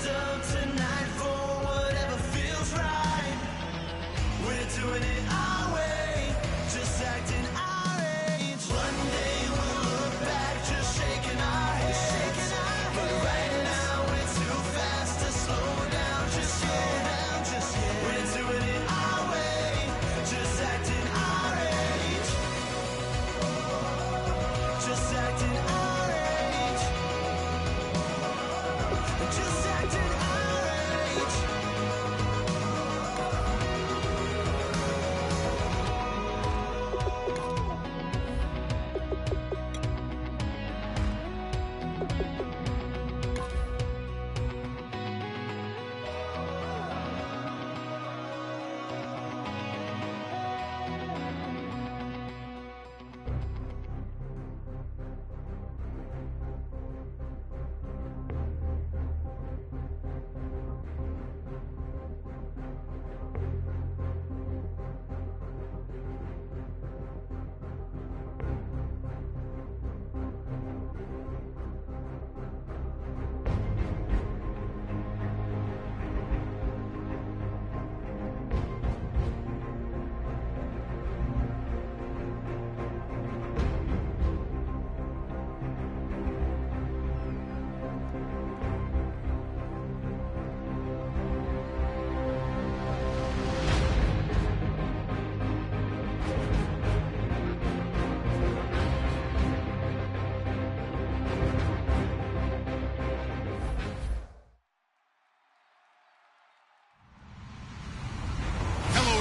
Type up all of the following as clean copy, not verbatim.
up tonight for whatever feels right. We're doing it our way, just acting our age. One day we'll look back, just shaking our heads. But right now we're too fast to slow down, just yet. We're doing it our way, just acting our age. Just acting our age. Just acting our age.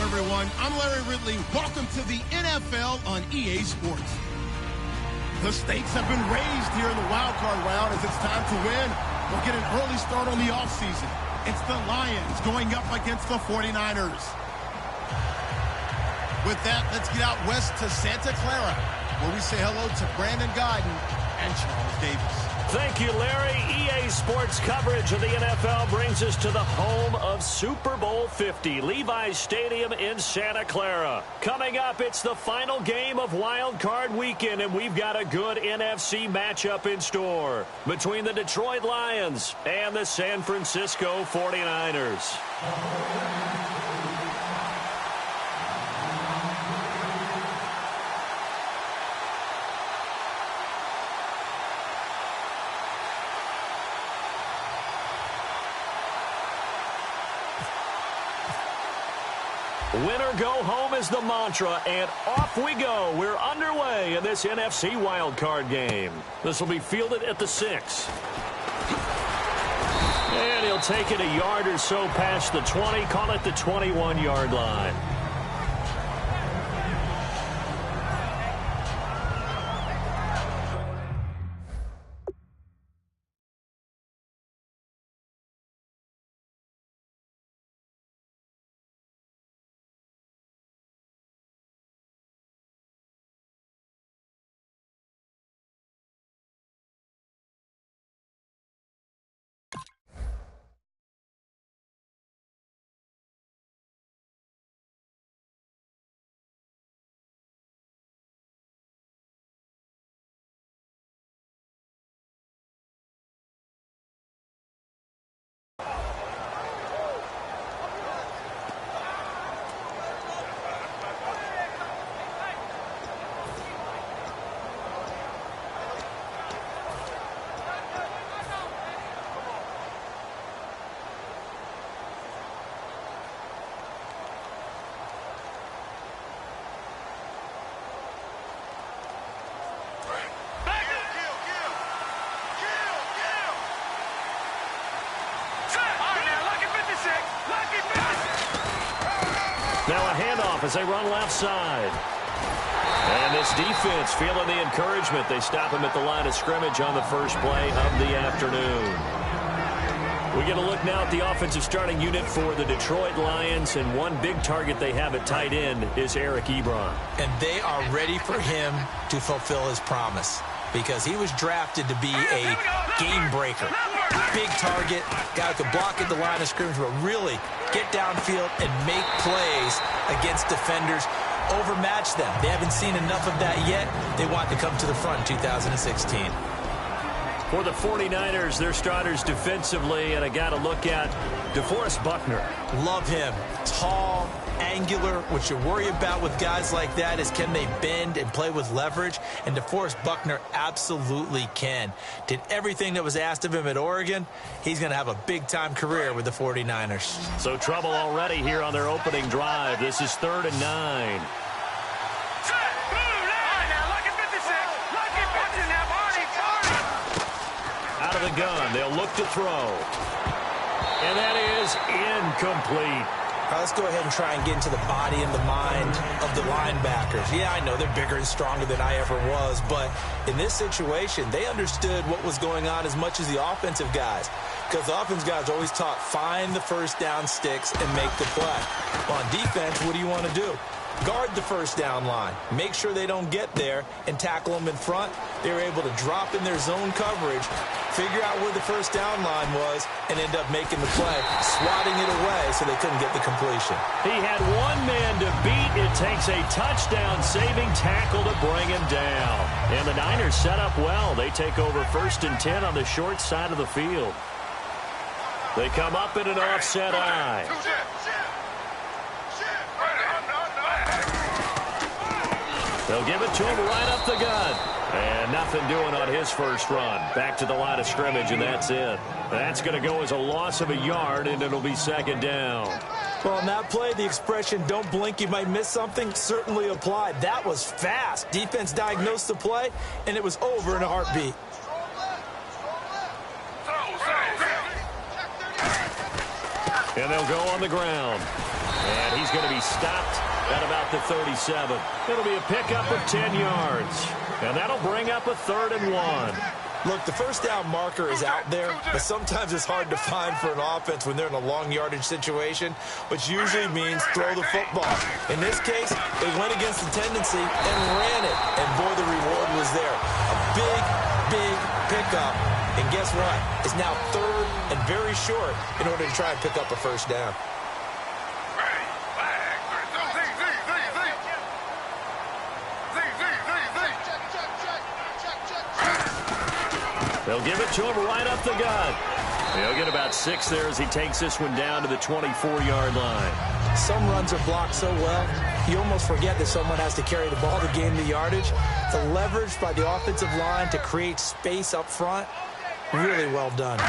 Everyone, I'm Larry Ridley. Welcome to the NFL on EA Sports. The stakes have been raised here in the wild card round as it's time to win or get an early start on the offseason. It's the Lions going up against the 49ers. With that, let's get out west to Santa Clara, where we say hello to Brandon Godden and Charles Davis. Thank you, Larry. EA Sports coverage of the NFL brings us to the home of Super Bowl 50, Levi's Stadium in Santa Clara. Coming up, it's the final game of Wild Card Weekend, and we've got a good NFC matchup in store between the Detroit Lions and the San Francisco 49ers. Winner go home is the mantra, and off we go. We're underway in this NFC wildcard game. This will be fielded at the 6. And he'll take it a yard or so past the 20, call it the 21-yard line. Now a handoff as they run left side. And this defense feeling the encouragement. They stop him at the line of scrimmage on the first play of the afternoon. We get a look now at the offensive starting unit for the Detroit Lions, and one big target they have at tight end is Eric Ebron. And they are ready for him to fulfill his promise because he was drafted to be a game breaker. Big target, guy who could block at the line of scrimmage, but really get downfield and make plays against defenders, overmatch them. They haven't seen enough of that yet. They want to come to the front in 2016. For the 49ers, their starters defensively, and I got to look at DeForest Buckner. Love him. Tall, angular. What you worry about with guys like that is can they bend and play with leverage? And DeForest Buckner absolutely can. Did everything that was asked of him at Oregon. He's going to have a big-time career with the 49ers. So trouble already here on their opening drive. This is 3rd and 9. Out of the gun, they'll look to throw. And that is incomplete. All right, let's go ahead and try and get into the body and the mind of the linebackers. Yeah, I know they're bigger and stronger than I ever was, but in this situation, they understood what was going on as much as the offensive guys. Because the offensive guys are always taught, find the first down sticks and make the play. Well, on defense, what do you want to do? Guard the first down line. Make sure they don't get there and tackle them in front. They were able to drop in their zone coverage, figure out where the first down line was, and end up making the play, swatting it away so they couldn't get the completion. He had one man to beat. It takes a touchdown-saving tackle to bring him down. And the Niners set up well. They take over 1st and 10 on the short side of the field. They come up in an offset eye. They'll give it to him right up the gut. And nothing doing on his first run. Back to the line of scrimmage, and that's it. That's going to go as a loss of a yard, and it'll be 2nd down. Well, on that play, the expression, don't blink, you might miss something, certainly applied. That was fast. Defense diagnosed the play, and it was over in a heartbeat. And they'll go on the ground. And he's going to be stopped at about the 37. It'll be a pickup of 10 yards. And that'll bring up a 3rd and 1. Look, the first down marker is out there, but sometimes it's hard to find for an offense when they're in a long yardage situation, which usually means throw the football. In this case, they went against the tendency and ran it. And boy, the reward was there. A big, big pickup. And guess what? It's now 3rd and very short in order to try and pick up a first down. They'll give it to him right up the gut. He'll get about 6 there as he takes this one down to the 24-yard line. Some runs are blocked so well, you almost forget that someone has to carry the ball to gain the yardage. The leverage by the offensive line to create space up front, really well done.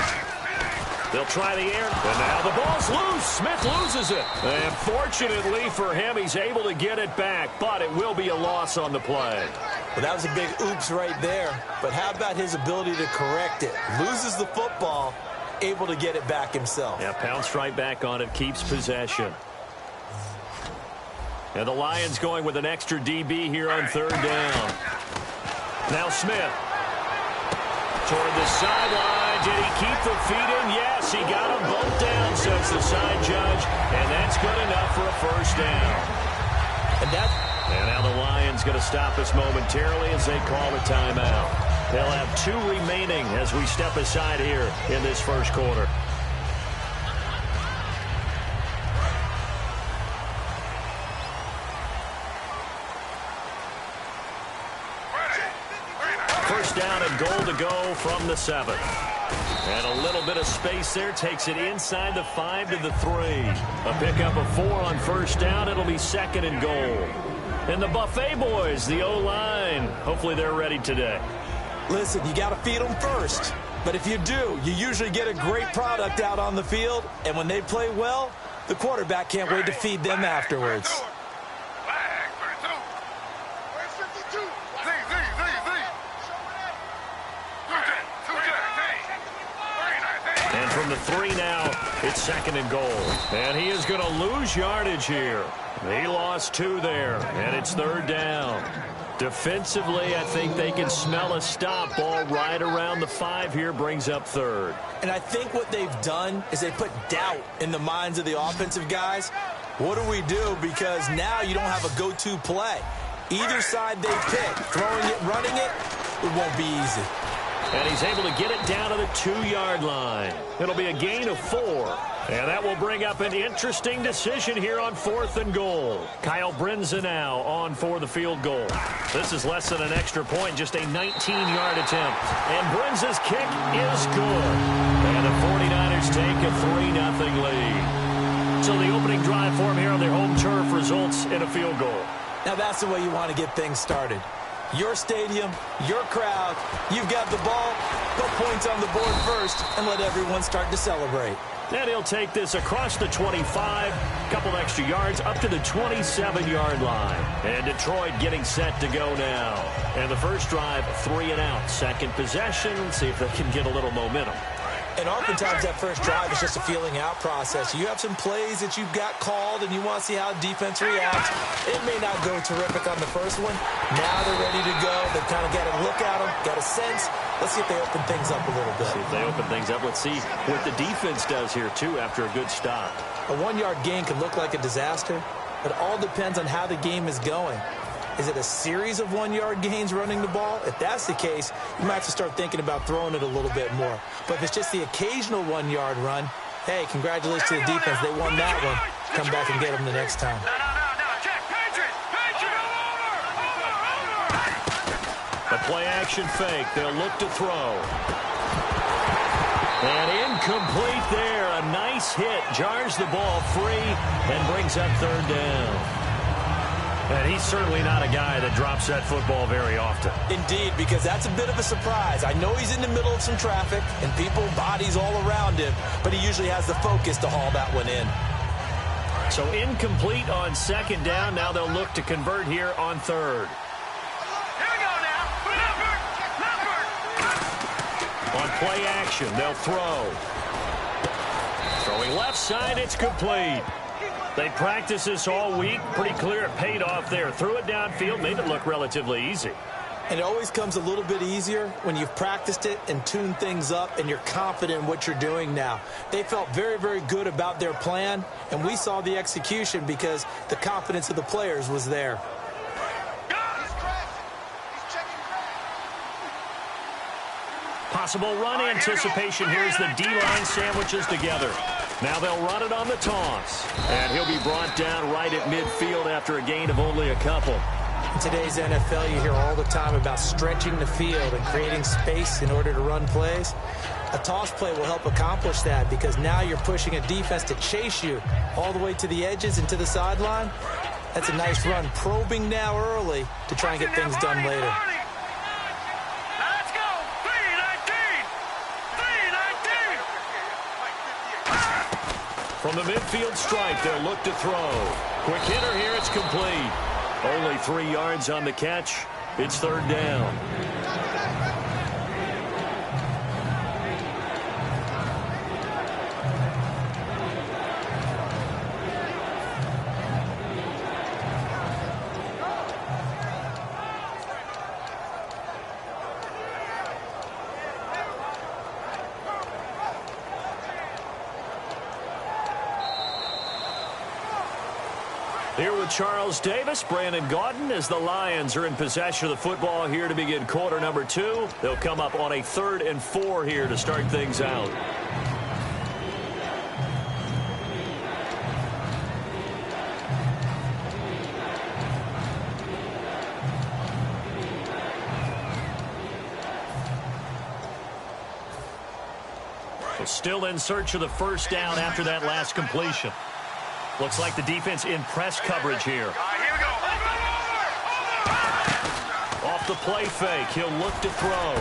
They'll try the air, and now the ball's loose. Smith loses it. And fortunately for him, he's able to get it back, but it will be a loss on the play. Well, that was a big oops right there, but how about his ability to correct it? Loses the football, able to get it back himself. Yeah, pounced right back on it, keeps possession. And the Lions going with an extra DB here on 3rd down. Now Smith. Toward the sideline. Did he keep the feet in? Yes, he got them both down, says the side judge. And that's good enough for a first down. And now the Lions going to stop us momentarily as they call a timeout. They'll have 2 remaining as we step aside here in this first quarter. First down and goal to go from the 7. And a little bit of space there takes it inside the 5 to the 3. A pickup of 4 on first down. It'll be 2nd and goal. And the Buffet boys, the O-line, hopefully they're ready today. Listen, you got to feed them first. But if you do, you usually get a great product out on the field. And when they play well, the quarterback can't wait to feed them afterwards. And from the 3 now, it's 2nd and goal. And he is going to lose yardage here. He lost 2 there, and it's 3rd down. Defensively, I think they can smell a stop. Ball right around the 5 here, brings up 3rd. And I think what they've done is they put doubt in the minds of the offensive guys. What do we do? Because now you don't have a go-to play. Either side they pick, throwing it, running it, it won't be easy. And he's able to get it down to the 2-yard line. It'll be a gain of 4. And that will bring up an interesting decision here on 4th and goal. Kyle Brinza now on for the field goal. This is less than an extra point, just a 19-yard attempt. And Brinza's kick is good. And the 49ers take a 3-0 lead. So the opening drive for him here on their home turf results in a field goal. Now that's the way you want to get things started. Your stadium, your crowd, you've got the ball, put points on the board first, and let everyone start to celebrate. And he'll take this across the 25, couple extra yards, up to the 27-yard line. And Detroit getting set to go now. And the first drive, 3 and out. Second possession, see if they can get a little momentum. And oftentimes that first drive is just a feeling out process. You have some plays that you've got called and you want to see how defense reacts. It may not go terrific on the first one. Now they're ready to go. They've kind of got a look at them, got a sense. Let's see if they open things up a little bit. See if they open things up. Let's see what the defense does here, too, after a good stop. A 1-yard gain can look like a disaster. It all depends on how the game is going. Is it a series of 1-yard gains running the ball? If that's the case, you might have to start thinking about throwing it a little bit more. But if it's just the occasional 1-yard run, hey, congratulations to the defense. They won that one. Come back and get them the next time. The play-action fake. They'll look to throw. And incomplete there. A nice hit. Jars the ball free and brings up 3rd down. And he's certainly not a guy that drops that football very often. Indeed, because that's a bit of a surprise. I know he's in the middle of some traffic and people, bodies all around him, but he usually has the focus to haul that one in. So incomplete on 2nd down. Now they'll look to convert here on 3rd. Here we go now. On play action, they'll throw. Throwing left side, it's complete. They practiced this all week. Pretty clear it paid off there. Threw it downfield, made it look relatively easy. And it always comes a little bit easier when you've practiced it and tuned things up and you're confident in what you're doing now. They felt very, very good about their plan, and we saw the execution because the confidence of the players was there. Possible run anticipation. Here's the D-line sandwiches together. Now they'll run it on the toss. And he'll be brought down right at midfield after a gain of only a couple. In today's NFL, you hear all the time about stretching the field and creating space in order to run plays. A toss play will help accomplish that because now you're pushing a defense to chase you all the way to the edges and to the sideline. That's a nice run, probing now early to try and get things done later. From the midfield stripe, they'll look to throw. Quick hitter here, it's complete. Only 3 yards on the catch. It's 3rd down. Here with Charles Davis, Brandon Gaudin, as the Lions are in possession of the football here to begin quarter number 2. They'll come up on a 3rd and 4 here to start things out. Still in search of the first down after that last completion. Looks like the defense in press coverage here. Off the play fake, he'll look to throw.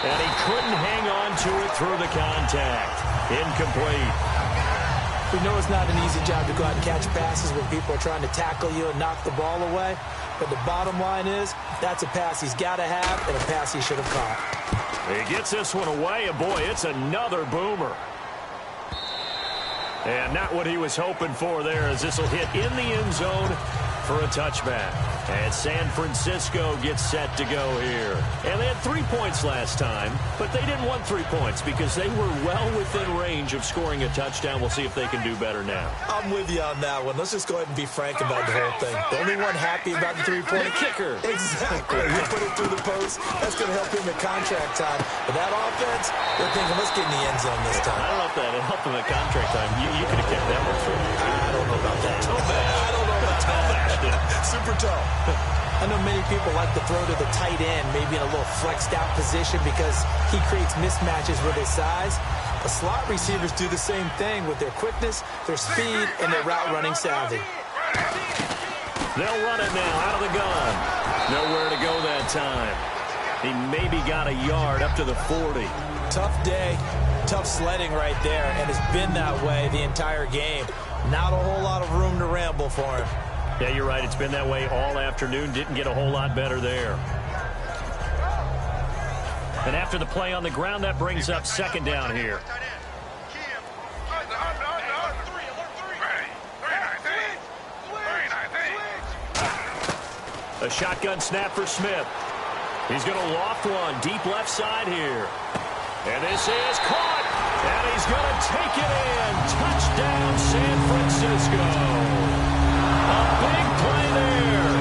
And he couldn't hang on to it through the contact. Incomplete. We know it's not an easy job to go out and catch passes when people are trying to tackle you and knock the ball away. But the bottom line is, that's a pass he's got to have and a pass he should have caught. He gets this one away, and boy, it's another boomer. And not what he was hoping for there, as this will hit in the end zone for a touchback. And San Francisco gets set to go here. And they had 3 points last time, but they didn't want 3 points because they were well within range of scoring a touchdown. We'll see if they can do better now. I'm with you on that one. Let's just go ahead and be frank about the whole thing. The only one happy about the 3-point kicker. Exactly. You put it through the post. That's going to help him at contract time. But that offense, they're thinking, let's get in the end zone this time. I don't know if that helped him at contract time. You could have kept that one through. I don't know about that. I don't know about that. Super tall. I know many people like to throw to the tight end, maybe in a little flexed out position because he creates mismatches with his size. But slot receivers do the same thing with their quickness, their speed, and their route running savvy. They'll run it now out of the gun. Nowhere to go that time. He maybe got a yard up to the 40. Tough day, tough sledding right there, and it's been that way the entire game. Not a whole lot of room to ramble for him. Yeah, you're right. It's been that way all afternoon. Didn't get a whole lot better there. And after the play on the ground, that brings up second down here. A shotgun snap for Smith. He's going to loft one deep left side here. And this is caught. And he's going to take it in. Touchdown, San Francisco. A big play there.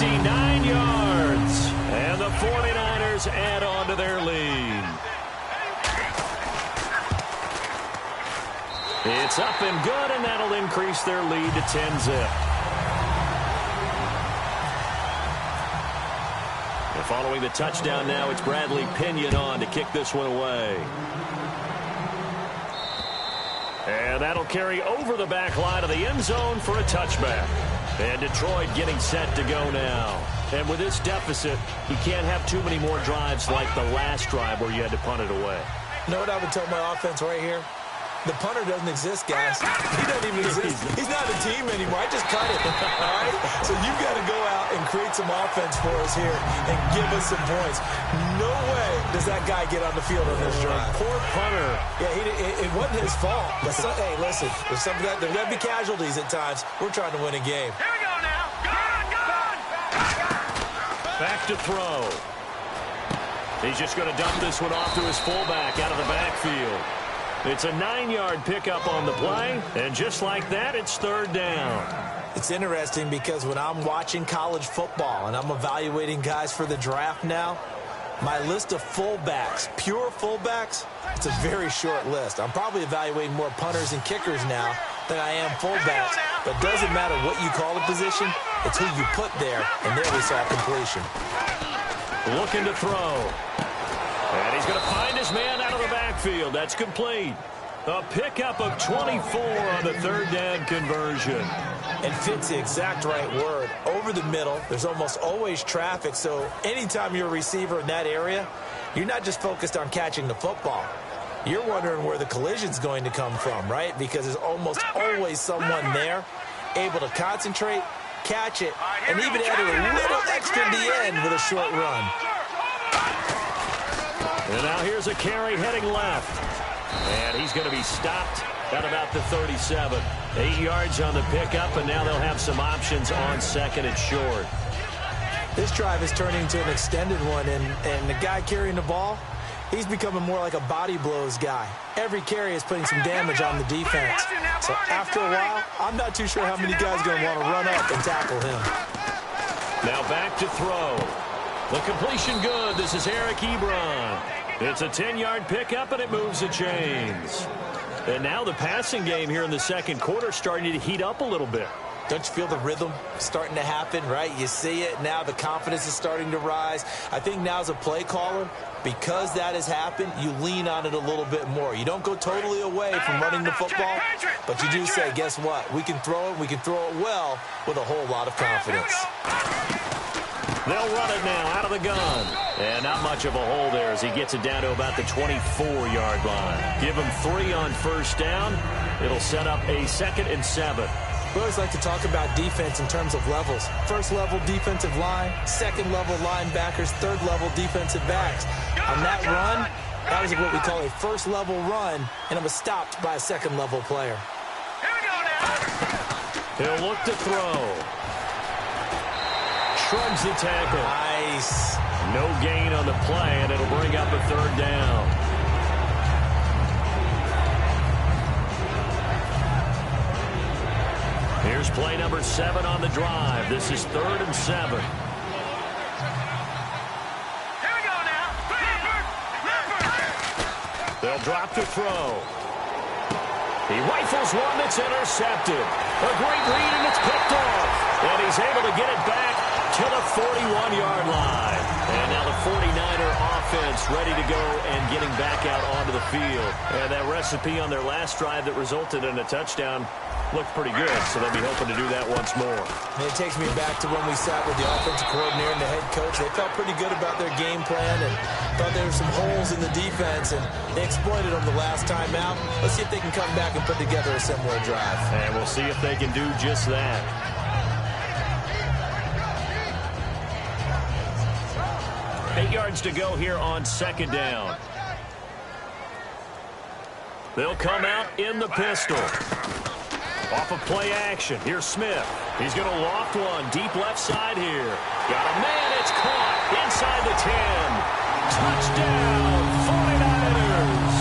59 yards. And the 49ers add on to their lead. It's up and good, and that'll increase their lead to 10-zip. Following the touchdown now, it's Bradley Pinion on to kick this one away. And that'll carry over the back line of the end zone for a touchback. And Detroit getting set to go now. And with this deficit, you can't have too many more drives like the last drive where you had to punt it away. You know what I would tell my offense right here? The punter doesn't exist, guys. He doesn't even exist. He's not a team anymore. I just cut it, all right? So you've got to go out and create some offense for us here and give us some points. No way does that guy get on the field on this drive. Poor punter. Yeah, it wasn't his fault. But hey, listen, there's going to be casualties at times. We're trying to win a game. Here we go now. Gone. Back to throw. He's just going to dump this one off to his fullback out of the backfield. It's a 9-yard pickup on the play, and just like that, it's third down. It's interesting because when I'm watching college football and I'm evaluating guys for the draft now, my list of fullbacks, pure fullbacks, it's a very short list. I'm probably evaluating more punters and kickers now than I am fullbacks, but it doesn't matter what you call a position, it's who you put there, and there we saw completion. Looking to throw. And he's going to find his man out of the backfield. That's complete. A pickup of 24 on the third down conversion. And fits the exact right word. Over the middle, there's almost always traffic, so anytime you're a receiver in that area, you're not just focused on catching the football. You're wondering where the collision's going to come from, right? Because there's almost always someone there able to concentrate, catch it, and even add a little extra at the end with a short run. And now here's a carry heading left. And he's going to be stopped at about the 37. 8 yards on the pickup, and now they'll have some options on second and short. This drive is turning into an extended one, and the guy carrying the ball, he's becoming more like a body blows guy. Every carry is putting some damage on the defense. So after a while, I'm not too sure how many guys are going to want to run up and tackle him. Now back to throw. The completion good. This is Eric Ebron. It's a 10-yard pickup, and it moves the chains. And now the passing game here in the second quarter starting to heat up a little bit. Don't you feel the rhythm starting to happen, right? You see it. Now the confidence is starting to rise. I think now as a play caller, because that has happened, you lean on it a little bit more. You don't go totally away from running the football, but you do say, guess what? We can throw it. We can throw it well with a whole lot of confidence. They'll run it now out of the gun. And not much of a hole there as he gets it down to about the 24-yard line. Give him 3 on first down. It'll set up a 2nd and 7. We always like to talk about defense in terms of levels. First level defensive line, second level linebackers, third level defensive backs. On that run, that was what we call a first level run, and it was stopped by a second level player. He'll look to throw. shrugs the tackle. Nice. No gain on the play, and it'll bring up a third down. Here's play number 7 on the drive. This is 3rd and 7. Here we go now. They'll drop to throw. He rifles one that's intercepted. A great read, and it's picked off. And he's able to get it back to the 41-yard line. And now the 49er offense ready to go and getting back out onto the field. And that recipe on their last drive that resulted in a touchdown looked pretty good, so they'll be hoping to do that once more. And it takes me back to when we sat with the offensive coordinator and the head coach. They felt pretty good about their game plan and thought there were some holes in the defense, and they exploited them the last time out. Let's see if they can come back and put together a similar drive. And we'll see if they can do just that. Eight yards to go here on 2nd down. They'll come out in the pistol. Off of play action. Here's Smith. He's going to loft one deep left side here. Got a man. It's caught inside the 10. Touchdown, 49ers.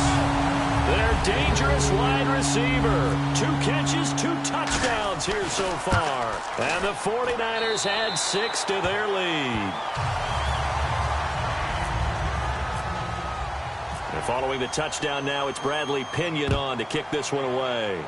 Their dangerous wide receiver. 2 catches, 2 touchdowns here so far. And the 49ers add 6 to their lead. And following the touchdown now, it's Bradley Pinion on to kick this one away.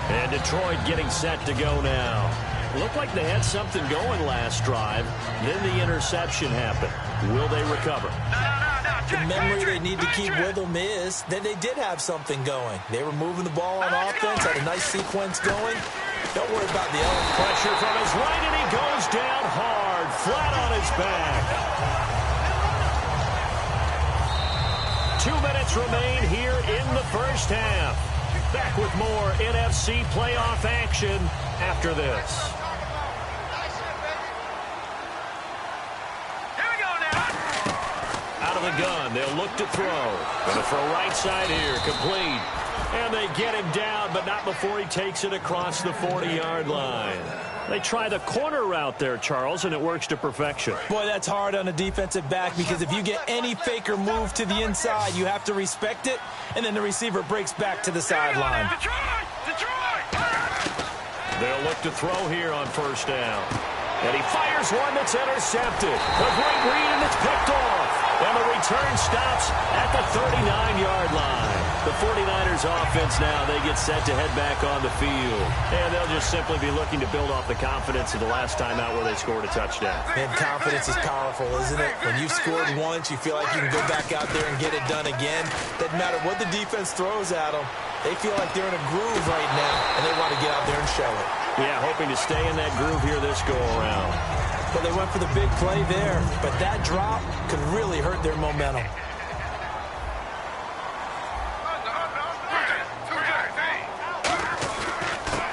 And Detroit getting set to go now. Looked like they had something going last drive. Then the interception happened. Will they recover? The memory they need to keep with them is that they did have something going. They were moving the ball on offense, had a nice sequence going. Don't worry about the element. Pressure from his right, and he goes down hard, flat on his back. 2 minutes remain here in the first half. Back with more NFC playoff action after this. Here we go now. Out of the gun, they'll look to throw. Going to throw right side here, complete. And they get him down, but not before he takes it across the 40-yard line. They try the corner route there, Charles, and it works to perfection. Boy, that's hard on a defensive back because if you get any faker move to the inside, you have to respect it, and then the receiver breaks back to the sideline. Detroit! They'll look to throw here on 1st down. And he fires one that's intercepted. A great read, and it's picked off. And the return stops at the 39-yard line. The 49ers offense now, they get set to head back on the field. And they'll just simply be looking to build off the confidence of the last time out where they scored a touchdown. And confidence is powerful, isn't it? When you've scored once, you feel like you can go back out there and get it done again. Doesn't matter what the defense throws at them. They feel like they're in a groove right now, and they want to get out there and show it. Yeah, hoping to stay in that groove here this go-around. Well, they went for the big play there, but that drop could really hurt their momentum.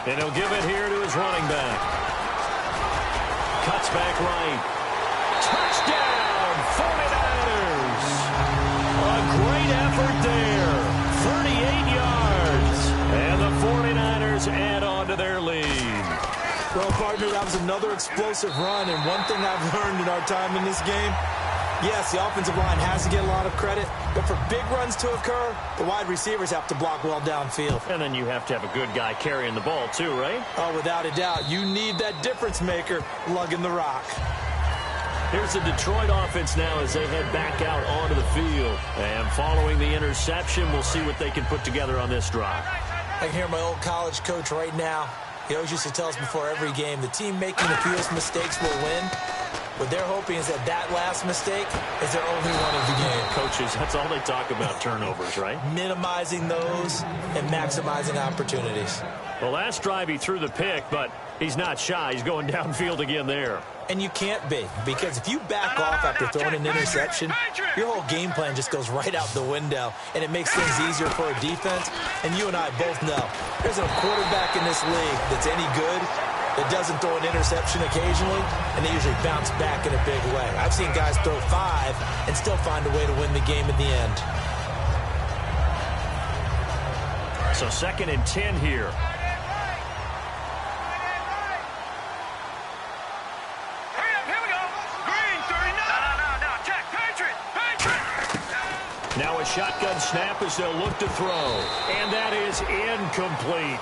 And he'll give it here to his running back. Cuts back right. Touchdown, 49ers. A great effort there. 38 yards. And the 49ers add on to their lead. Well, partner, that was another explosive run, and one thing I've learned in our time in this game, yes, the offensive line has to get a lot of credit, but for big runs to occur, the wide receivers have to block well downfield. And then you have to have a good guy carrying the ball too, right? Oh, without a doubt. You need that difference maker lugging the rock. Here's the Detroit offense now as they head back out onto the field. And following the interception, we'll see what they can put together on this drive. I can hear my old college coach right now. He always used to tell us before every game, the team making the fewest mistakes will win. What they're hoping is that that last mistake is their only one of the game. Coaches, that's all they talk about, turnovers, right? Minimizing those and maximizing opportunities. Well, last drive he threw the pick, but he's not shy. He's going downfield again there. And you can't be, because if you back off after throwing an interception, your whole game plan just goes right out the window, and it makes things easier for a defense. And you and I both know there's a quarterback in this league that's any good that doesn't throw an interception occasionally, and they usually bounce back in a big way. I've seen guys throw 5 and still find a way to win the game in the end. So 2nd and 10 here. Now a shotgun snap as they'll look to throw. And that is incomplete.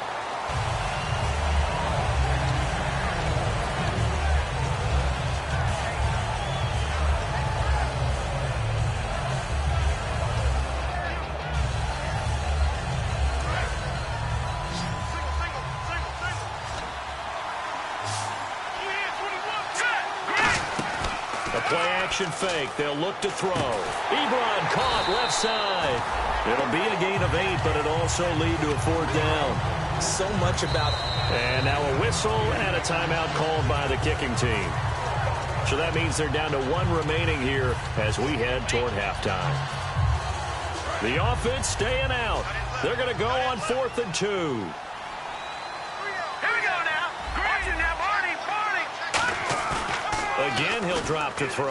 Play-action fake. They'll look to throw. Ebron caught left side. It'll be a gain of 8, but it'll also lead to a 4th down. So much about it. And now a whistle and a timeout called by the kicking team. So that means they're down to 1 remaining here as we head toward halftime. The offense staying out. They're going to go on 4th and 2. Here we go now. Watch it now, Barney. Again, he'll drop to throw.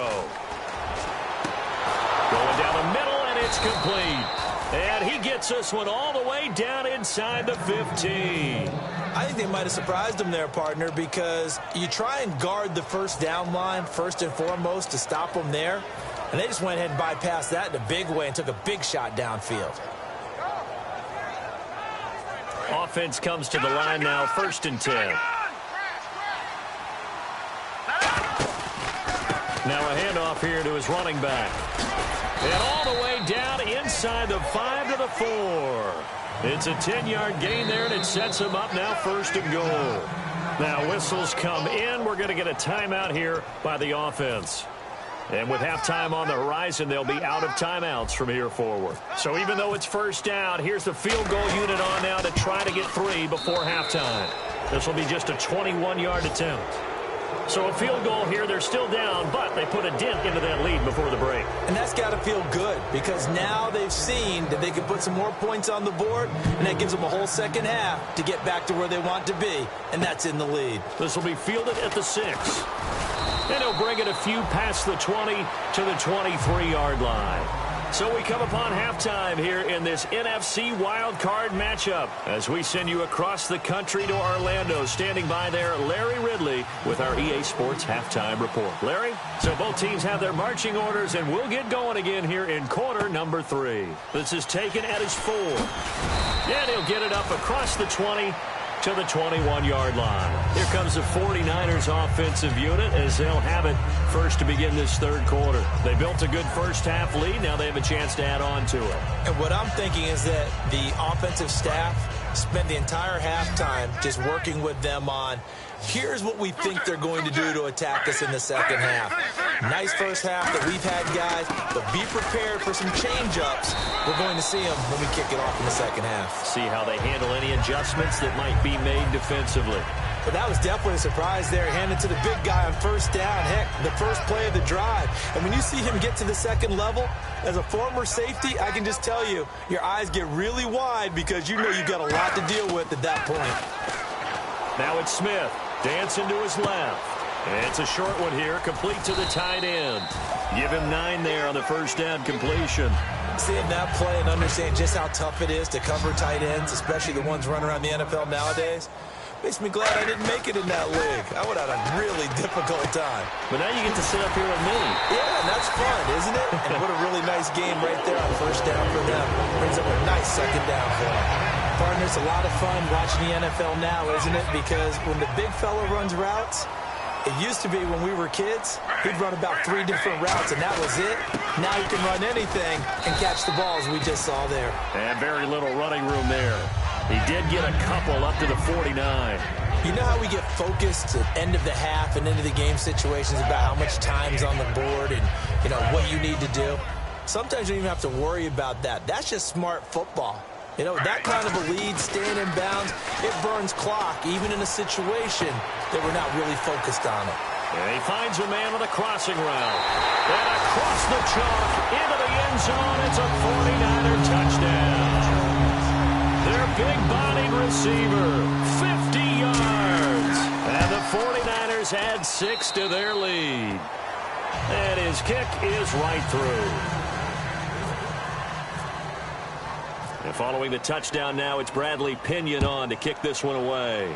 Going down the middle, and it's complete. And he gets this one all the way down inside the 15. I think they might have surprised him there, partner, because you try and guard the first down line first and foremost to stop them there. And they just went ahead and bypassed that in a big way and took a big shot downfield. Offense comes to the line now, 1st and 10. Now a handoff here to his running back. And all the way down inside the 5 to the 4. It's a 10-yard gain there, and it sets him up now 1st and goal. Now whistles come in. We're going to get a timeout here by the offense. And with halftime on the horizon, they'll be out of timeouts from here forward. So even though it's 1st down, here's the field goal unit on now to try to get 3 before halftime. This will be just a 21-yard attempt. So a field goal here, they're still down, but they put a dent into that lead before the break. And that's got to feel good because now they've seen that they can put some more points on the board, and that gives them a whole second half to get back to where they want to be, and that's in the lead. This will be fielded at the 6. And he'll bring it a few past the 20 to the 23-yard line. So we come upon halftime here in this NFC wildcard matchup as we send you across the country to Orlando. Standing by there, Larry Ridley with our EA Sports halftime report. Larry? So both teams have their marching orders, and we'll get going again here in quarter number 3. This is taken at his 4. And he'll get it up across the 20 to the 21-yard line. Here comes the 49ers offensive unit as they'll have it first to begin this 3rd quarter. They built a good first half lead. Now they have a chance to add on to it. And what I'm thinking is that the offensive staff spent the entire halftime just working with them on here's what we think they're going to do to attack us in the second half. Nice first half that we've had, guys, but be prepared for some change-ups. We're going to see them when we kick it off in the second half. See how they handle any adjustments that might be made defensively. But that was definitely a surprise there, handed to the big guy on 1st down. Heck, the first play of the drive. And when you see him get to the 2nd level, as a former safety, I can just tell you, your eyes get really wide because you know you've got a lot to deal with at that point. Now it's Smith. Dancing to his left. And it's a short one here, complete to the tight end. Give him 9 there on the 1st down completion. Seeing that play and understand just how tough it is to cover tight ends, especially the ones running around the NFL nowadays, makes me glad I didn't make it in that league. I would have had a really difficult time. But now you get to sit up here with me. Yeah, and that's fun, isn't it? And what a really nice game right there on 1st down for them. Brings up a nice 2nd down for them. Partner, it's a lot of fun watching the NFL now, isn't it? Because when the big fella runs routes, it used to be when we were kids, he'd run about 3 different routes, and that was it. Now he can run anything and catch the balls we just saw there. And very little running room there. He did get a couple up to the 49. You know how we get focused at the end of the half and into the game situations about how much time's on the board and, you know, what you need to do? Sometimes you don't even have to worry about that. That's just smart football. You know, that kind of a lead, staying in bounds, it burns clock, even in a situation that we're not really focused on it. And he finds a man with a crossing route. And across the chalk, into the end zone, it's a 49er touchdown. Their big-bodied receiver, 50 yards. And the 49ers add 6 to their lead. And his kick is right through. And following the touchdown now, it's Bradley Pinion on to kick this one away.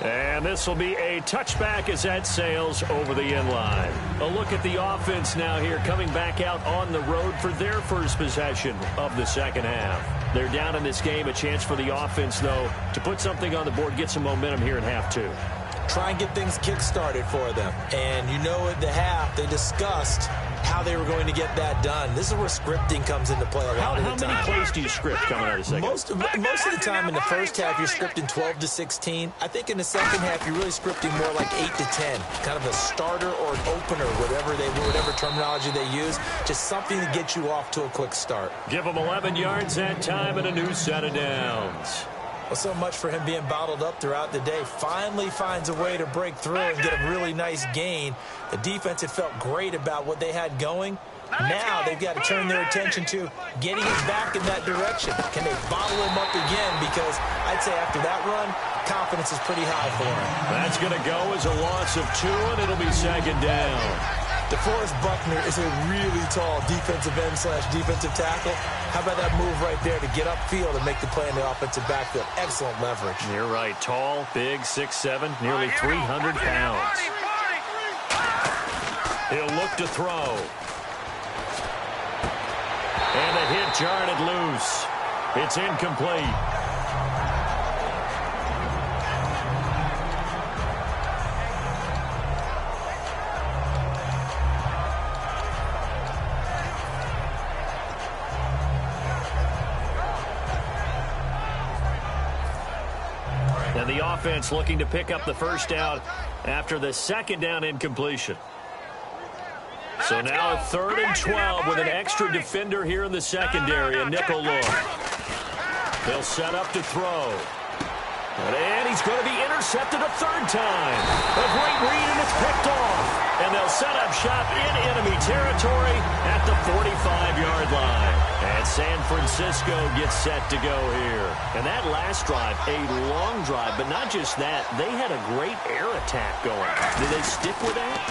And this will be a touchback as that sails over the end line. A look at the offense now here, coming back out on the road for their first possession of the second half. They're down in this game. A chance for the offense, though, to put something on the board, get some momentum here in half two. Try and get things kick-started for them. And you know at the half, they discussed how they were going to get that done. This is where scripting comes into play a lot of the time. How many plays do you script coming out of the second? Most of the time in the first half, you're scripting 12 to 16. I think in the second half, you're really scripting more like 8 to 10. Kind of a starter or an opener, whatever terminology they use. Just something to get you off to a quick start. Give them 11 yards that time and a new set of downs. Well, so much for him being bottled up throughout the day. Finally finds a way to break through and get a really nice gain. The defense had felt great about what they had going. Now they've got to turn their attention to getting him back in that direction. Can they bottle him up again? Because I'd say after that run, confidence is pretty high for him. That's going to go as a loss of 2, and it'll be second down. DeForest Buckner is a really tall defensive end / defensive tackle. How about that move right there to get upfield and make the play in the offensive backfield? Excellent leverage. You're right. Tall, big, 6'7", nearly 300 pounds. He'll look to throw. And a hit jarred it loose. It's incomplete. And the offense looking to pick up the first down after the second down incompletion. So now 3rd and 12 with an extra defender here in the secondary. A nickel look. They'll set up to throw. And he's going to be intercepted a 3rd time. A great read, and it's picked off. And they'll set up shop in enemy territory at the 45-yard line. And San Francisco gets set to go here. And that last drive, a long drive, but not just that. They had a great air attack going. Did they stick with that?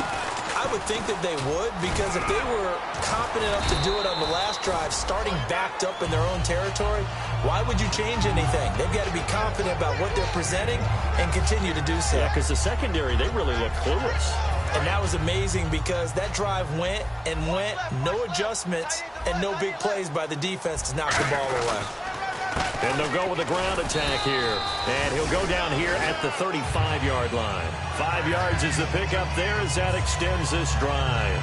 I would think that they would, because if they were confident enough to do it on the last drive, starting backed up in their own territory, why would you change anything? They've got to be confident about what they're presenting and continue to do so. Yeah, because the secondary, they really look clueless. And that was amazing because that drive went and went, no adjustments and no big plays by the defense to knock the ball away. And they'll go with a ground attack here. And he'll go down here at the 35-yard line. 5 yards is the pickup there as that extends this drive.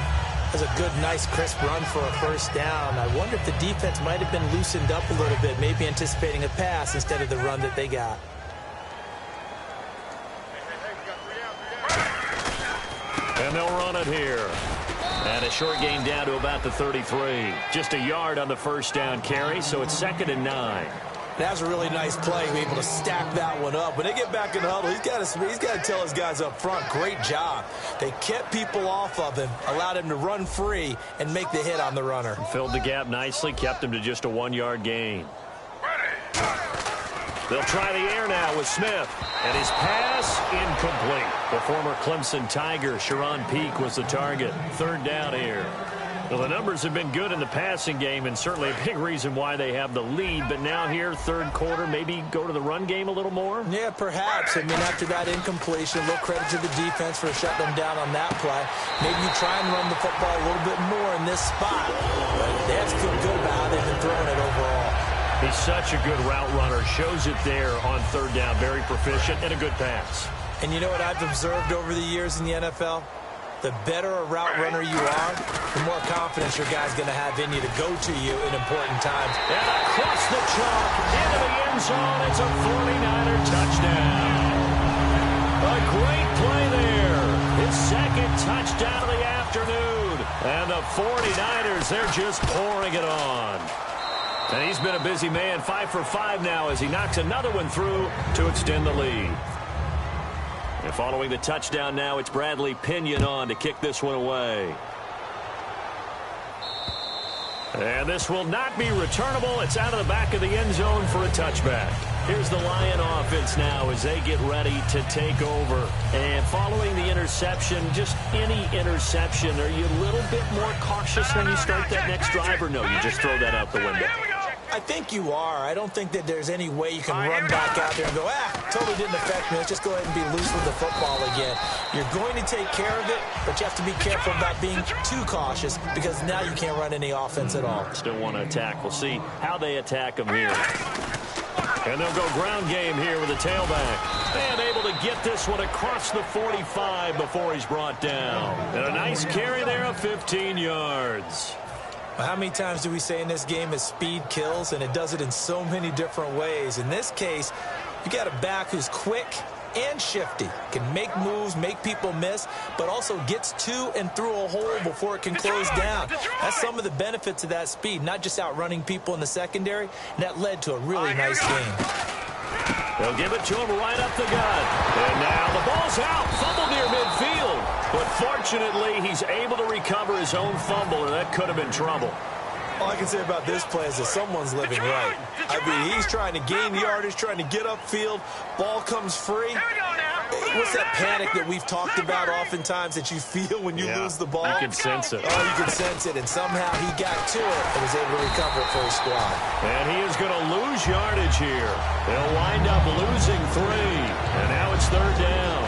That's a good, nice, crisp run for a first down. I wonder if the defense might have been loosened up a little bit, maybe anticipating a pass instead of the run that they got. And they'll run it here. And a short gain down to about the 33. Just a yard on the first down carry, so it's 2nd and 9. That was a really nice play, to be able to stack that one up. When they get back in the huddle, he's got to tell his guys up front, great job. They kept people off of him, allowed him to run free and make the hit on the runner. Filled the gap nicely, kept him to just a 1-yard gain. They'll try the air now with Smith. And his pass incomplete. The former Clemson Tiger, Sharon Peak, was the target. 3rd down here. Well, the numbers have been good in the passing game, and certainly a big reason why they have the lead. But now here, 3rd quarter, maybe go to the run game a little more? Yeah, perhaps. I mean, after that incompletion, a little credit to the defense for shutting them down on that play. Maybe you try and run the football a little bit more in this spot. But they have to feel good about how they've been throwing it overall. He's such a good route runner. Shows it there on 3rd down. Very proficient and a good pass. And you know what I've observed over the years in the NFL? The better a route runner you are, the more confidence your guy's going to have in you to go to you in important times. And across the chalk, into the end zone, it's a 49er touchdown. A great play there. His 2nd touchdown of the afternoon. And the 49ers, they're just pouring it on. And he's been a busy man, 5 for 5 now as he knocks another one through to extend the lead. And following the touchdown now, it's Bradley Pinion on to kick this one away. And this will not be returnable. It's out of the back of the end zone for a touchback. Here's the Lion offense now as they get ready to take over. And following the interception, just any interception, are you a little bit more cautious when you start that next drive, or no, you just throw that out the window? I think you are. I don't think that there's any way you can run back out there and go, totally didn't affect me. Let's just go ahead and be loose with the football again. You're going to take care of it, but you have to be careful about being too cautious because now you can't run any offense at all. Still want to attack. We'll see how they attack them here. And they'll go ground game here with a tailback. And able to get this one across the 45 before he's brought down. And a nice carry there of 15 yards. How many times do we say in this game is speed kills, and it does it in so many different ways. In this case, you got a back who's quick and shifty, can make moves, make people miss, but also gets to and through a hole before it can close down. That's some of the benefits of that speed, not just outrunning people in the secondary, and that led to a really nice game. They'll give it to him right up the gut. And now the ball's out, fumble near midfield. But fortunately, he's able to recover his own fumble, and that could have been trouble. All I can say about this play is that someone's living right. I mean, he's trying to gain yardage, trying to get upfield. Ball comes free. What's that panic that we've talked about oftentimes that you feel when you lose the ball? You can sense it. Oh, you can sense it, and somehow he got to it and was able to recover it for his squad. And he is going to lose yardage here. They'll wind up losing 3, and now it's 3rd down.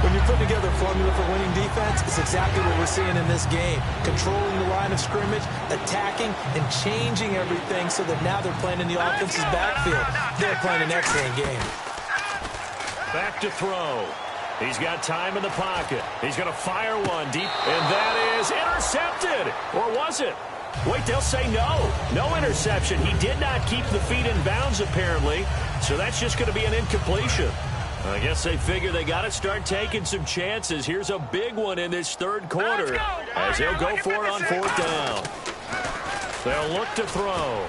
When you put together a formula for winning defense, it's exactly what we're seeing in this game. Controlling the line of scrimmage, attacking, and changing everything so that now they're playing in the offense's backfield. They're playing an excellent game. Back to throw. He's got time in the pocket. He's going to fire one deep, and that is intercepted. Or was it? Wait, they'll say no. No interception. He did not keep the feet in bounds, apparently, so that's just going to be an incompletion. I guess they figure they got to start taking some chances. Here's a big one in this 3rd quarter as they'll go for it on 4th down. They'll look to throw.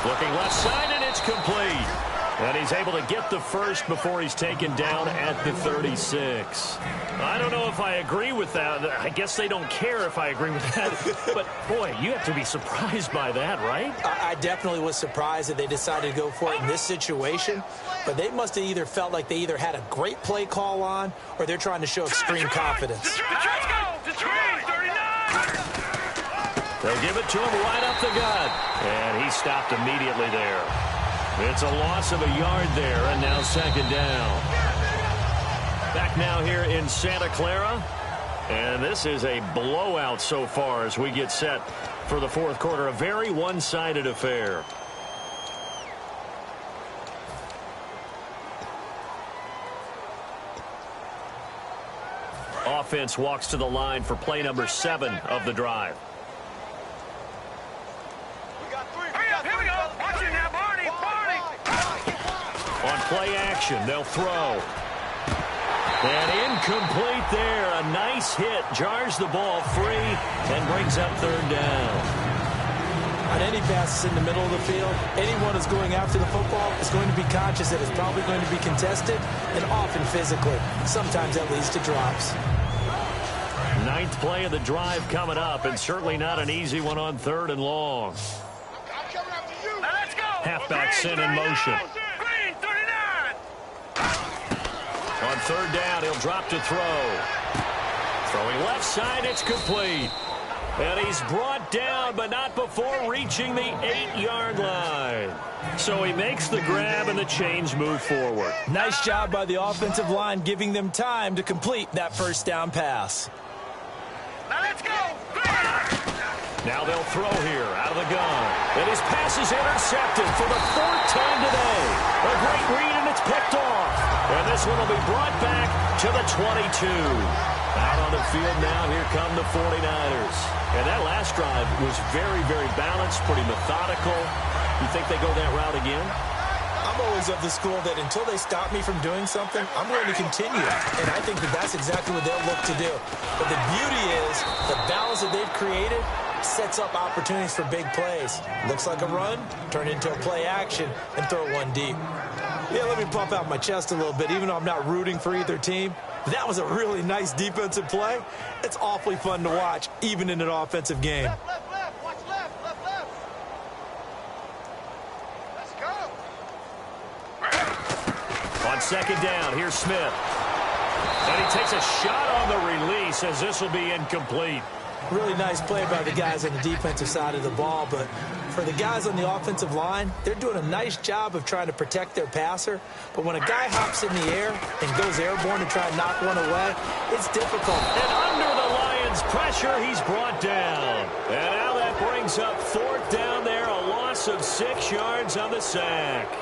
Looking left side, and it's complete. And he's able to get the first before he's taken down at the 36. I don't know if I agree with that. I guess they don't care if I agree with that. But, boy, you have to be surprised by that, right? I definitely was surprised that they decided to go for it in this situation. But they must have either felt like they either had a great play call on or they're trying to show extreme confidence. They'll give it to him right up the gut. And he stopped immediately there. It's a loss of a yard there, and now 2nd down. Back now here in Santa Clara. And this is a blowout so far as we get set for the 4th quarter. A very one-sided affair. Offense walks to the line for play number 7 of the drive. On play action, they'll throw. And incomplete there. A nice hit. Jars the ball free and brings up 3rd down. On any passes in the middle of the field, anyone who's going after the football is going to be conscious that it's probably going to be contested and often physically. Sometimes that leads to drops. 9th play of the drive coming up, and certainly not an easy one on 3rd and long. Halfback sent in motion. On 3rd down, he'll drop to throw. Throwing left side, it's complete. And he's brought down, but not before reaching the 8-yard line. So he makes the grab, and the chains move forward. Nice job by the offensive line, giving them time to complete that 1st down pass. Now let's go. Now they'll throw here out of the gun. And his pass is intercepted for the 4th time today. A great read, and it's picked off. And this one will be brought back to the 22. Out on the field now, here come the 49ers. And that last drive was very, very balanced, pretty methodical. You think they go that route again? I'm always of the school that until they stop me from doing something, I'm going to continue. And I think that that's exactly what they'll look to do. But the beauty is the balance that they've created sets up opportunities for big plays. Looks like a run, turn into a play action, and throw one deep. Yeah, let me pump out my chest a little bit, even though I'm not rooting for either team. That was a really nice defensive play. It's awfully fun to watch, even in an offensive game. Left, watch left. On second down, here's Smith. And he takes a shot on the release as this will be incomplete. Really nice play by the guys on the defensive side of the ball, but for the guys on the offensive line, they're doing a nice job of trying to protect their passer. But when a guy hops in the air and goes airborne to try and knock one away, it's difficult. And under the Lions' pressure, he's brought down. And now that brings up fourth down there, a loss of 6 yards on the sack.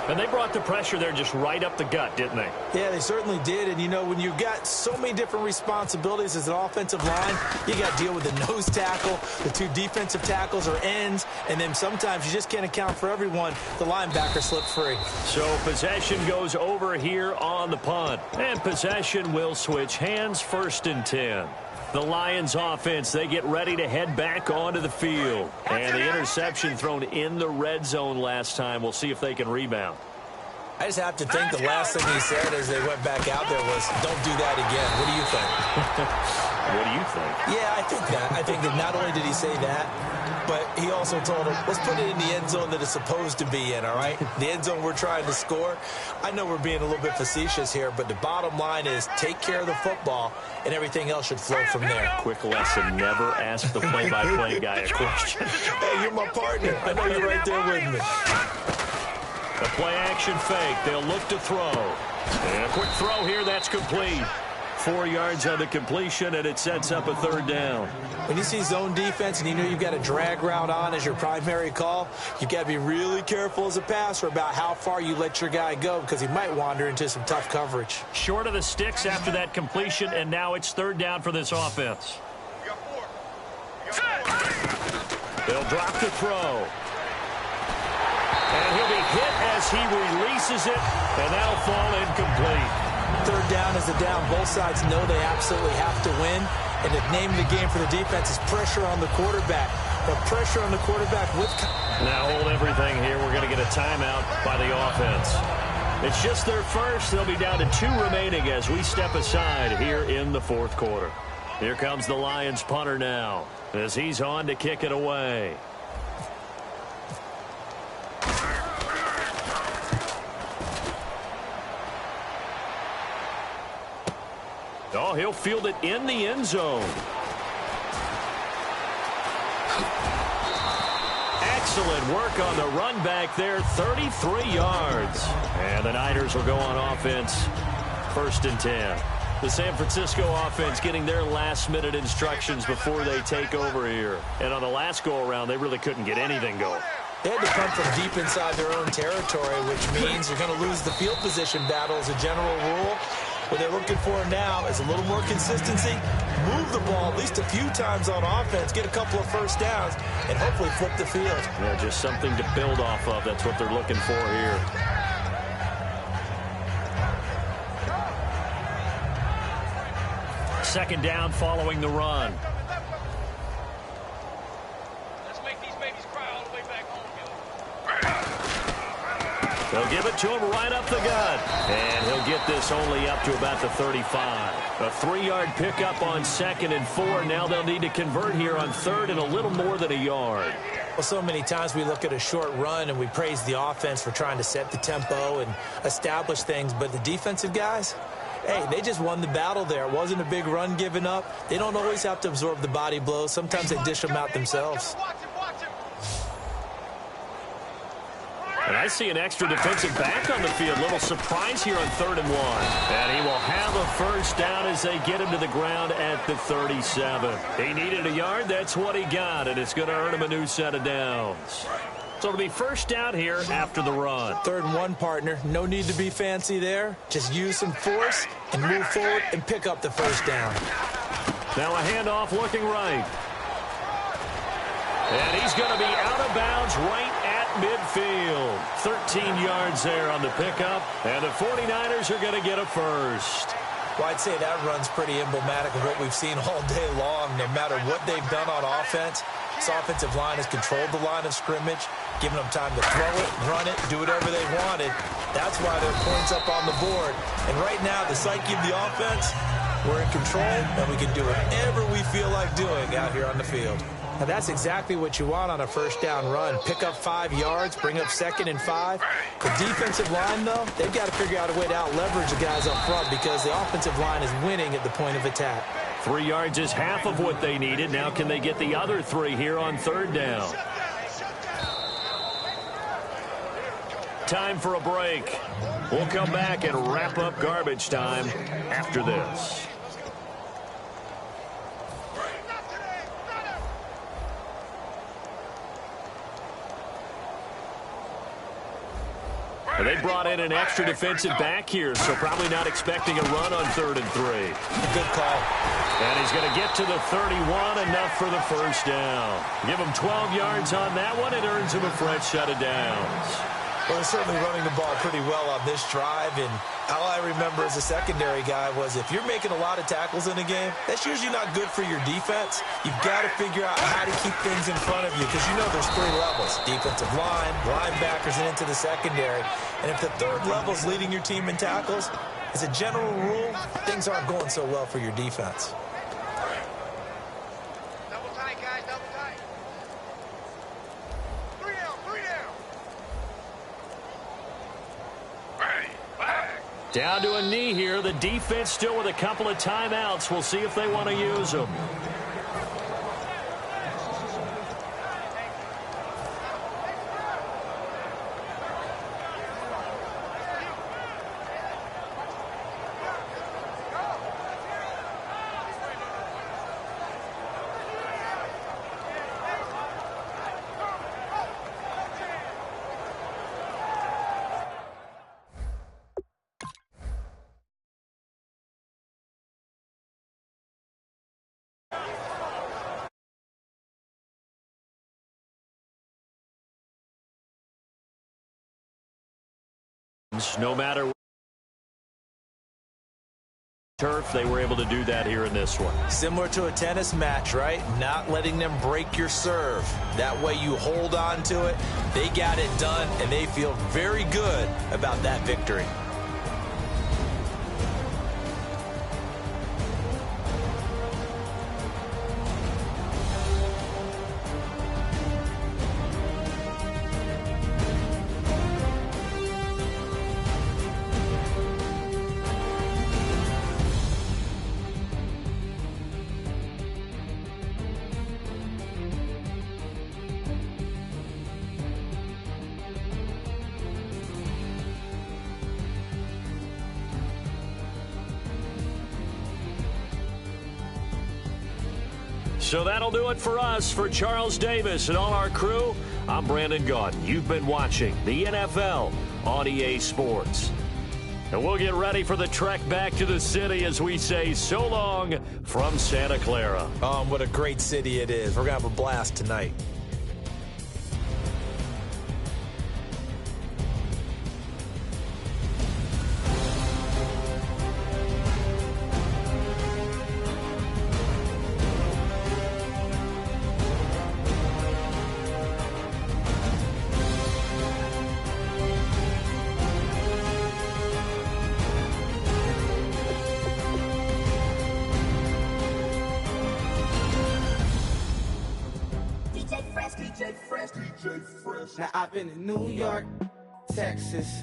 And they brought the pressure there just right up the gut, didn't they? Yeah, they certainly did. And, you know, when you've got so many different responsibilities as an offensive line, you got to deal with the nose tackle, the 2 defensive tackles or ends, and then sometimes you just can't account for everyone. The linebacker slipped free. So possession goes over here on the punt. And possession will switch hands, 1st and 10. The Lions offense, they get ready to head back onto the field. And the interception thrown in the red zone last time. We'll see if they can rebound. I just have to think the last thing he said as they went back out there was, don't do that again. What do you think? What do you think? Yeah, I think that. I think that not only did he say that, but he also told him, let's put it in the end zone that it's supposed to be in, all right? The end zone we're trying to score. I know we're being a little bit facetious here, but the bottom line is take care of the football, and everything else should flow from there. Quick lesson, never ask the play-by-play guy a question. Hey, you're my partner. I know you're right there with me. A play-action fake. They'll look to throw. And a quick throw here. That's complete. 4 yards on the completion, and it sets up a 3rd down. When you see zone defense and you know you've got a drag route on as your primary call, you've got to be really careful as a passer about how far you let your guy go because he might wander into some tough coverage. Short of the sticks after that completion, and now it's 3rd down for this offense. They'll drop the throw. And he'll be hit as he releases it, and that'll fall incomplete. 3rd down is a down. Both sides know they absolutely have to win. And the name of the game for the defense is pressure on the quarterback. But pressure on the quarterback with... Now hold everything here. We're going to get a timeout by the offense. It's just their first. They'll be down to 2 remaining as we step aside here in the 4th quarter. Here comes the Lions punter now as he's on to kick it away. Oh, he'll field it in the end zone. Excellent work on the run back there, 33 yards. And the Niners will go on offense, 1st and 10. The San Francisco offense getting their last-minute instructions before they take over here. And on the last go-around, they really couldn't get anything going. They had to come from deep inside their own territory, which means you're going to lose the field position battle as a general rule. What they're looking for now is a little more consistency, move the ball at least a few times on offense, get a couple of 1st downs, and hopefully flip the field. Yeah, just something to build off of. That's what they're looking for here. Second down following the run. Let's make these babies cry all the way back home, They'll give it to him right up the gut. And he'll get this only up to about the 35. A 3-yard pickup on 2nd and 4. Now they'll need to convert here on 3rd and a little more than a yard. Well, so many times we look at a short run and we praise the offense for trying to set the tempo and establish things. But the defensive guys, hey, they just won the battle there. It wasn't a big run given up. They don't always have to absorb the body blows. Sometimes they dish them out themselves. And I see an extra defensive back on the field. Little surprise here on 3rd and 1. And he will have a 1st down as they get him to the ground at the 37. He needed a yard. That's what he got. And it's going to earn him a new set of downs. So it'll be 1st down here after the run. 3rd and 1, partner. No need to be fancy there. Just use some force and move forward and pick up the 1st down. Now a handoff looking right. And he's going to be out of bounds right at midfield. 13 yards there on the pickup. And the 49ers are going to get a 1st. Well, I'd say that run's pretty emblematic of what we've seen all day long. No matter what they've done on offense, this offensive line has controlled the line of scrimmage, giving them time to throw it, run it, do whatever they wanted. That's why there are points up on the board. And right now, the psyche of the offense, we're in control, and we can do whatever we feel like doing out here on the field. Now that's exactly what you want on a first down run. Pick up 5 yards, bring up 2nd and 5. The defensive line, though, they've got to figure out a way to out-leverage the guys up front because the offensive line is winning at the point of attack. 3 yards is half of what they needed. Now can they get the other 3 here on 3rd down? Time for a break. We'll come back and wrap up garbage time after this. They brought in an extra defensive back here, so probably not expecting a run on 3rd and 3. Good call. And he's going to get to the 31, enough for the first down. Give him 12 yards on that one. It earns him a fresh set of downs. Well, they're certainly running the ball pretty well on this drive, and all I remember as a secondary guy was if you're making a lot of tackles in a game, that's usually not good for your defense. You've got to figure out how to keep things in front of you because you know there's 3 levels, defensive line, linebackers, and into the secondary. And if the 3rd level is leading your team in tackles, as a general rule, things aren't going so well for your defense. Double tight, guys, double tight. 3 down, 3 down. Down to a knee here. The defense still with a couple of timeouts. We'll see if they want to use them. No matter turf, they were able to do that here in this one. Similar to a tennis match, right? Not letting them break your serve. That way you hold on to it. They got it done, and they feel very good about that victory. So that'll do it for us. For Charles Davis and all our crew, I'm Brandon Gaudin. You've been watching the NFL on EA Sports. And we'll get ready for the trek back to the city as we say so long from Santa Clara. What a great city it is. We're going to have a blast tonight. Now I've been in New York, Texas,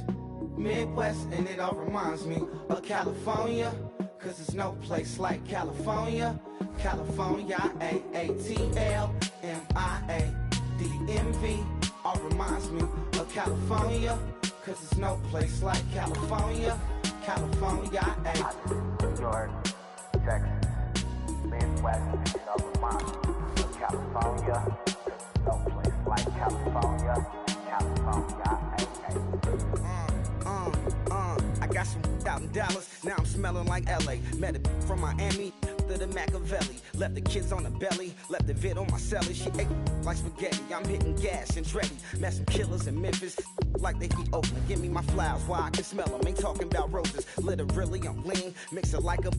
Midwest, and it all reminds me of California, cause there's no place like California. California, A-A-T-L-M-I-A-D-M-V, all reminds me of California, cause there's no place like California. California, New York, Texas, Midwest, and it all reminds me of California. No place like California, California, I got some out in Dallas, now I'm smelling like LA. Met a from Miami to the Machiavelli. Left the kids on the belly, left the vid on my celly. She ate like spaghetti, I'm hitting gas and Dreddy. Met some killers in Memphis, like they be Oakland. Give me my flowers while I can smell them, ain't talking about roses. Literally, I'm lean, mix it like a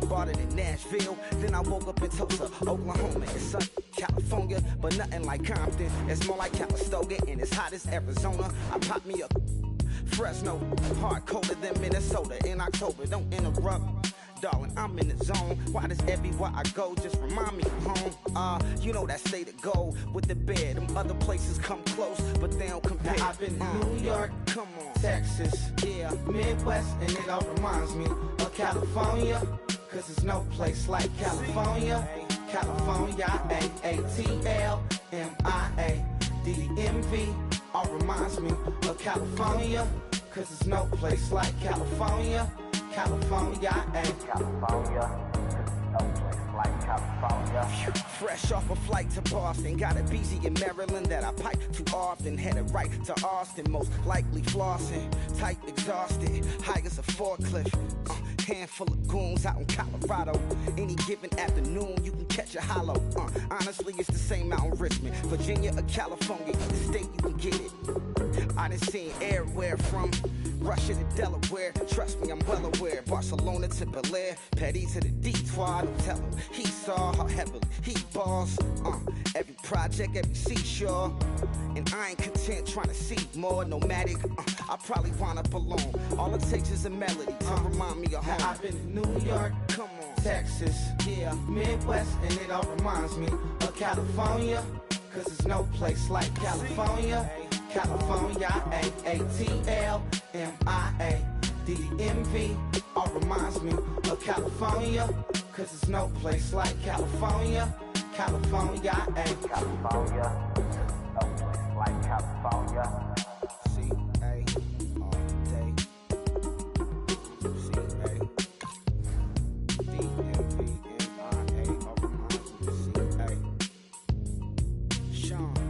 bought it in Nashville, then I woke up in Tulsa, Oklahoma. It's sunny, California, but nothing like Compton. It's more like Calistoga, and it's hot as Arizona. I pop me up Fresno, hard colder than Minnesota in October. Don't interrupt, darling, I'm in the zone. Why does everywhere I go just remind me of home? You know that state of gold with the bed. Them other places come close, but they don't compare. Now I've been to New York, come on, Texas, yeah, Midwest, and it all reminds me of California, cause there's no place like California. California, A-A-T-L-M-I-A, D-D-M-V, all reminds me of California, cause there's no place like California. California, California, no place like California. fresh off a flight to Boston, got a BZ in Maryland that I pipe too often. Headed right to Austin, most likely flossing. Tight, exhausted, high as a forklift. Handful of goons out in Colorado. Any given afternoon, you can catch a hollow. Honestly, it's the same out in Richmond, Virginia or California, the state you can get it. I done seen everywhere from Russia to Delaware. Trust me, I'm well aware. Barcelona to Bel Air, Petty to the Detroit. Don't tell him he saw how heavily he balls. Every project, every seashore. And I ain't content trying to see more. Nomadic, I probably wind up alone. All it takes is a melody to remind me of home. Now I've been to New York, Come on, Texas, yeah, Midwest, and it all reminds me of California, cause there's no place like California. California, A-A-T-L-M-I-A, D-D-M-V, all reminds me of California, cause there's no place like California. California, California, no place like California. C-A, all day. C-A, D-M-V-M-I-A, all reminds me of C-A. Sean.